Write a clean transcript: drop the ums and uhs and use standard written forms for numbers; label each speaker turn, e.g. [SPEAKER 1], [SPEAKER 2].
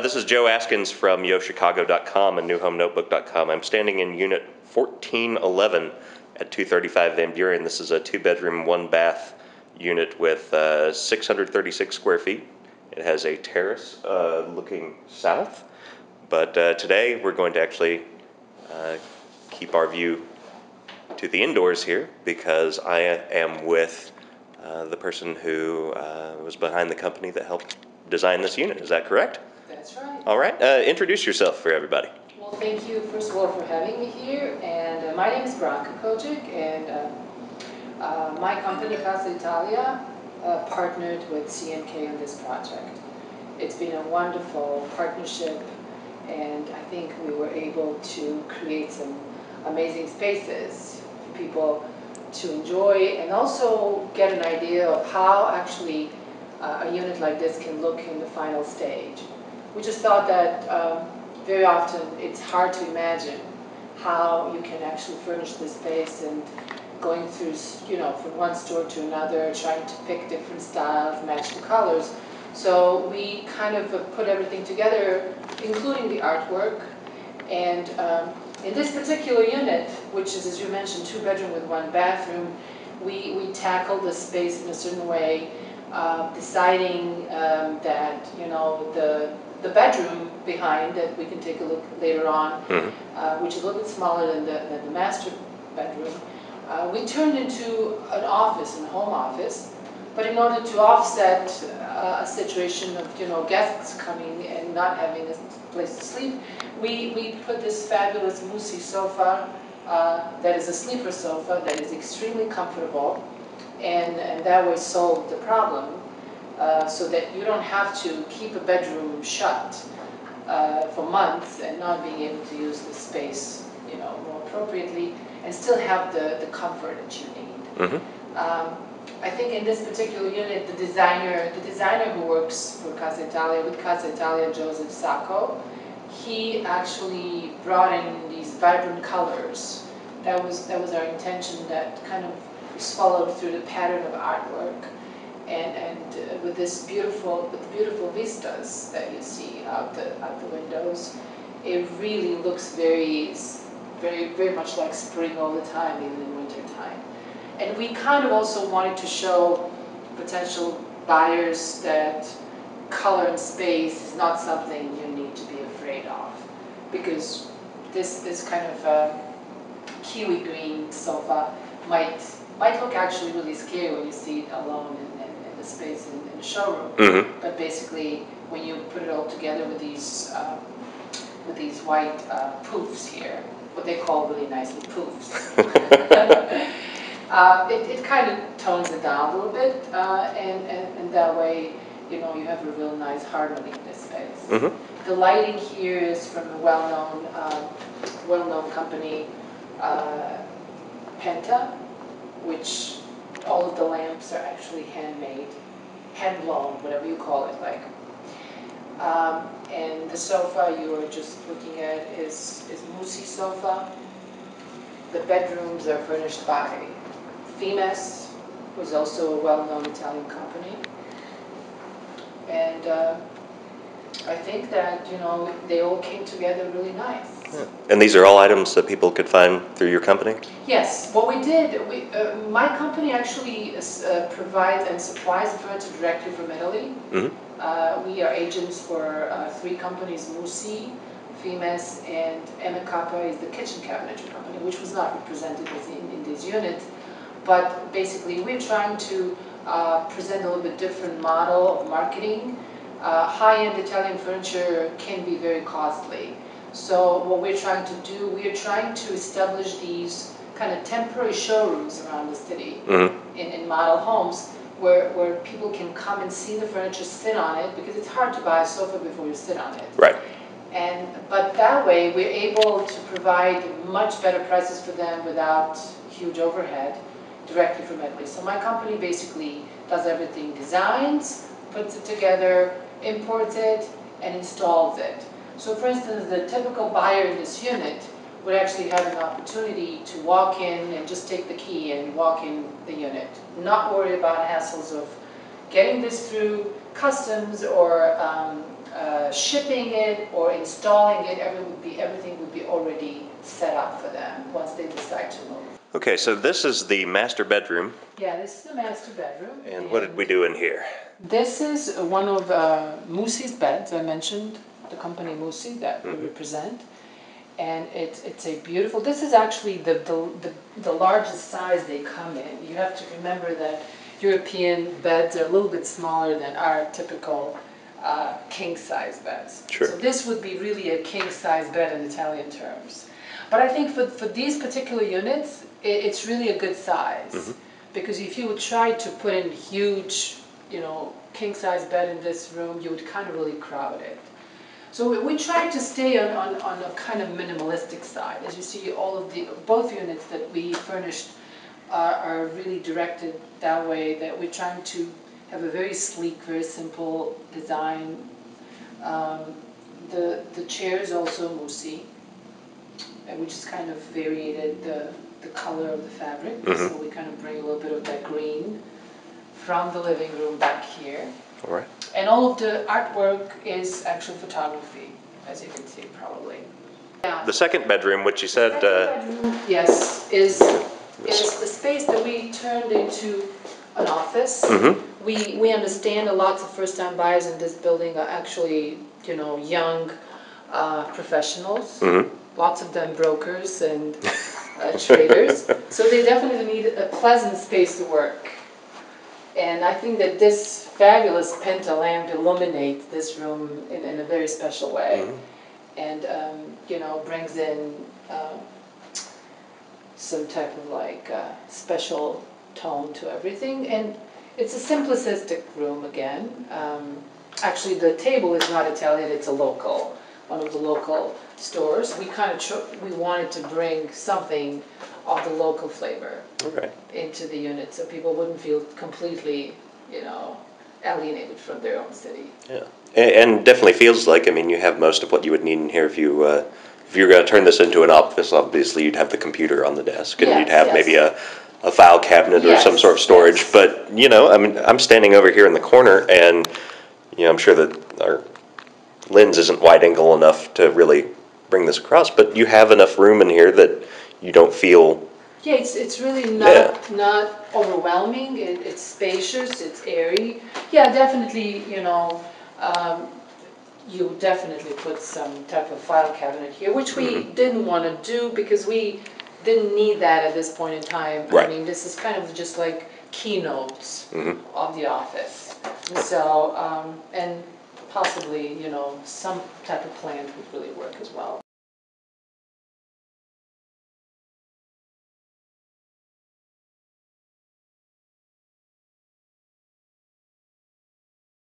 [SPEAKER 1] This is Joe Askins from YoChicago.com and NewHomeNotebook.com. I'm standing in unit 1411 at 235 Van Buren. This is a 2-bedroom, 1-bath unit with 636 square feet. It has a terrace looking south, but today we're going to actually keep our view to the indoors here because I am with the person who was behind the company that helped design this unit. Is that correct?
[SPEAKER 2] That's right.
[SPEAKER 1] All right. Introduce yourself for everybody.
[SPEAKER 2] Well, thank you, first of all, for having me here. And my name is Branka Kojic, and my company, Casa Italia, partnered with CNK on this project. It's been a wonderful partnership, and I think we were able to create some amazing spaces for people to enjoy and also get an idea of how actually a unit like this can look in the final stage. We just thought that very often it's hard to imagine how you can actually furnish this space and going through, from one store to another, trying to pick different styles, match the colors. So we kind of put everything together, including the artwork. And in this particular unit, which is, as you mentioned, 2-bedroom with 1 bathroom, we tackled the space in a certain way, deciding that, the bedroom behind, that we can take a look later on, which is a little bit smaller than the master bedroom, we turned into an office, a home office. But in order to offset a situation of guests coming and not having a place to sleep, we put this fabulous mousy sofa that is a sleeper sofa that is extremely comfortable, and that way solved the problem. So that you don't have to keep a bedroom shut for months and not being able to use the space, more appropriately, and still have the comfort that you need. I think in this particular unit, the designer who works for Casa Italia, with Casa Italia, Joe Askins, he actually brought in these vibrant colors. That was our intention. That kind of was followed through the pattern of artwork. And with this beautiful vistas that you see out the windows, it really looks very much like spring all the time, even in winter time. And we kind of also wanted to show potential buyers that color and space is not something you need to be afraid of, because this kind of kiwi green sofa might look actually really scary when you see it alone in the space in the showroom. But basically, when you put it all together with these white poofs here, what they call really nicely poofs, it kind of tones it down a little bit, and that way, you have a real nice harmony in this space. The lighting here is from a well-known company, Penta, which all of the lamps are actually handmade, hand-blown, whatever you call it, like. And the sofa you are just looking at is mousy sofa. The bedrooms are furnished by Furnishing, who's also a well-known Italian company. And I think that, they all came together really nice.
[SPEAKER 1] Yeah. And these are all items that people could find through your company?
[SPEAKER 2] Yes. What we did, my company actually provides and supplies the furniture directly from Italy. We are agents for 3 companies, Musi, Fimes, and MKK is the kitchen cabinetry company, which was not represented in this unit. But basically, we're trying to present a little bit different model of marketing. High-end Italian furniture can be very costly. So what we're trying to do, we're trying to establish these kind of temporary showrooms around the city in model homes where people can come and see the furniture, sit on it, because it's hard to buy a sofa before you sit on it.
[SPEAKER 1] Right.
[SPEAKER 2] But that way, we're able to provide much better prices for them without huge overhead directly from Italy. So my company basically does everything, designs, puts it together, imports it, and installs it. So for instance, the typical buyer in this unit would actually have an opportunity to walk in and just take the key and walk in the unit. Not worry about hassles of getting this through customs or shipping it or installing it, everything would be already set up for them once they decide to move.
[SPEAKER 1] Okay, so this is the master bedroom.
[SPEAKER 2] Yeah, this is the master bedroom.
[SPEAKER 1] And what did we do in here?
[SPEAKER 2] This is one of Moosie's beds. I mentioned the company Moosie that we represent. And it's a beautiful, this is actually the largest size they come in. You have to remember that European beds are a little bit smaller than our typical king-size beds.
[SPEAKER 1] Sure.
[SPEAKER 2] So this would be really a king-size bed in Italian terms. But I think for these particular units, it's really a good size. Because if you would try to put in huge, king-size bed in this room, you would kind of really crowd it. So we try to stay on a kind of minimalistic side. As you see, both units that we furnished are really directed that way, that we're trying to have a very sleek, very simple design. The chairs also Moosie, and we just kind of variated the color of the fabric. So we kind of bring a little bit of that green from the living room back here.
[SPEAKER 1] All right.
[SPEAKER 2] And all of the artwork is actual photography, as you can see probably. Yeah.
[SPEAKER 1] The second bedroom, which you said...
[SPEAKER 2] bedroom, yes, is the space that we turned into an office. We understand that lots of first-time buyers in this building are actually, young professionals. Lots of them brokers and traders. So they definitely need a pleasant space to work. And I think that this fabulous Penta lamp illuminates this room in a very special way. And, brings in some type of special tone to everything. And it's a simplistic room again. Actually, the table is not Italian, it's a local, one of the local stores. We kind of we wanted to bring something of the local flavor into the unit, so people wouldn't feel completely, alienated from their own city. Yeah,
[SPEAKER 1] and definitely feels like, you have most of what you would need in here if you're going to turn this into an office. Obviously, you'd have the computer on the desk, and you'd have maybe a file cabinet or some sort of storage. But I'm standing over here in the corner, and I'm sure that our lens isn't wide angle enough to really bring this across, but you have enough room in here that you don't feel...
[SPEAKER 2] Yeah, it's really not overwhelming. It's spacious, it's airy. Yeah, definitely, you definitely put some type of file cabinet here, which we didn't want to do because we didn't need that at this point in time. This is kind of just like keynotes of the office. So, and possibly, some type of plant would really work as well.